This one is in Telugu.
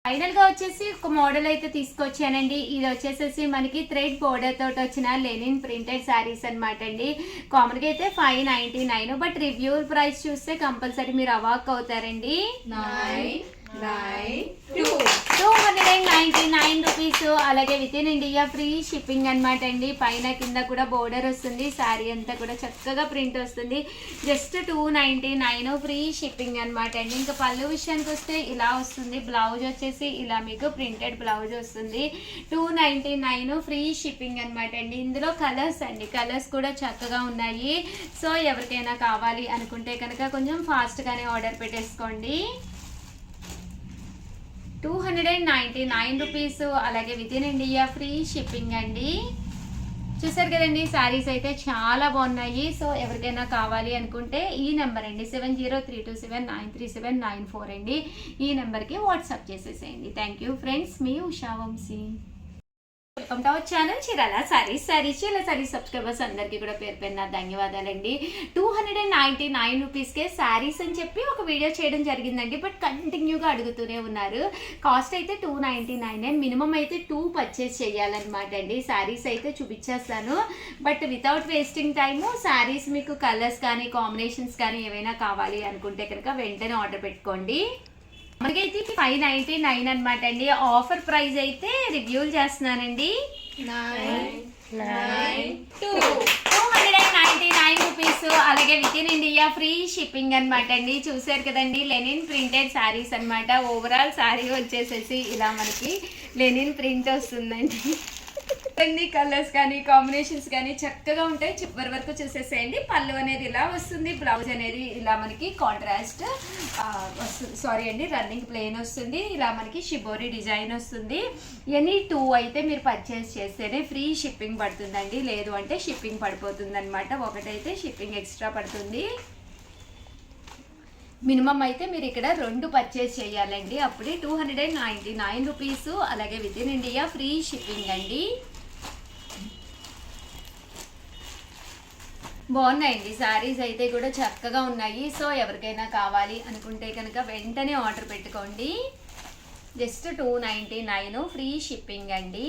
ఫైనల్ గా వచ్చేసి ఒక మోడల్ అయితే తీసుకొచ్చానండి. ఇది వచ్చేసేసి మనకి థ్రెడ్ బోర్డర్ తోటి వచ్చిన లెనిన్ ప్రింటెడ్ శారీస్ అనమాట అండి. కామన్ గా అయితే 599, బట్ రివ్యూ ప్రైస్ చూస్తే కంపల్సరీ మీరు అవాక్ అవుతారండి. 299 రూపీస్. అలాగే with in India free shipping అనమాట అండి. పైన కింద కూడా బోర్డర్ వస్తుంది, శారీ అంతా కూడా చక్కగా ప్రింట్ వస్తుంది. జస్ట్ 299 ఫ్రీ షిప్పింగ్ అనమాట అండి. ఇంకా పళ్ళు విషయానికి వస్తే ఇలా వస్తుంది. బ్లౌజ్ వచ్చేసి ఇలా మీకు ప్రింటెడ్ బ్లౌజ్ వస్తుంది. 299 ఫ్రీ షిప్పింగ్ అనమాట అండి. ఇందులో కలర్స్ అండి, కలర్స్ కూడా చక్కగా ఉన్నాయి. సో ఎవరికైనా కావాలి అనుకుంటే కనుక కొంచెం ఫాస్ట్గానే ఆర్డర్ పెట్టేసుకోండి. 299 రూపీస్. అలాగే with in India free shipping అండి. చూసారు కదండి, శారీస్ అయితే చాలా బాగున్నాయి. సో ఎవరికైనా కావాలి అనుకుంటే ఈ నెంబర్ అండి 7032793794 అండి. ఈ నెంబర్కి వాట్సాప్ చేసేసేయండి. థ్యాంక్ యూ ఫ్రెండ్స్, మీ Usha Vamsi. Welcome to our channel Chirala sarees. Chirala sarees subscribers అందరికీ కూడా పేరు పేరున ధన్యవాదాలండి. 299 రూపీస్కే శారీస్ అని చెప్పి ఒక వీడియో చేయడం జరిగిందండి. బట్ కంటిన్యూగా అడుగుతూనే ఉన్నారు. కాస్ట్ అయితే 299, మినిమం అయితే 2 పర్చేస్ చేయాలన్నమాట అండి. శారీస్ అయితే చూపించేస్తాను, but without wasting time saris మీకు కలర్స్ కానీ కాంబినేషన్స్ కానీ ఏవైనా కావాలి అనుకుంటే కనుక వెంటనే ఆర్డర్ పెట్టుకోండి. మనకైతే 599 అనమాట అండి. ఆఫర్ ప్రైస్ అయితే రివ్యూలు చేస్తున్నానండి. 299 రూపీస్. అలాగే with in India free shipping అనమాట అండి. చూసారు కదండి, లెనిన్ ప్రింటెడ్ శారీస్ అనమాట. ఓవరాల్ శారీ వచ్చేసేసి ఇలా మనకి లెనిన్ ప్రింట్ వస్తుందండి. అన్ని కలర్స్ కానీ కాంబినేషన్స్ కానీ చక్కగా ఉంటాయి. చివరి వరకు చూసేసేయండి. పళ్ళు అనేది ఇలా వస్తుంది, బ్లౌజ్ అనేది ఇలా మనకి కాంట్రాస్ట్ వస్తుంది, సారీ అండి రన్నింగ్ ప్లెయిన్ వస్తుంది. ఇలా మనకి షిబోరి డిజైన్ వస్తుంది. ఎనీ 2 అయితే మీరు పర్చేస్ చేస్తేనే ఫ్రీ షిప్పింగ్ పడుతుందండి, లేదు అంటే షిప్పింగ్ పడిపోతుంది అనమాట. ఒకటైతే షిప్పింగ్ ఎక్స్ట్రా పడుతుంది. మినిమం అయితే మీరు ఇక్కడ 2 పర్చేస్ చేయాలండి, అప్పుడే 299 రూపీస్. అలాగే with in India free shipping అండి. బాగున్నాయండి శారీస్ అయితే కూడా చక్కగా ఉన్నాయి. సో ఎవరికైనా కావాలి అనుకుంటే కనుక వెంటనే ఆర్డర్ పెట్టుకోండి. జస్ట్ 299 ఫ్రీ షిప్పింగ్ అండి.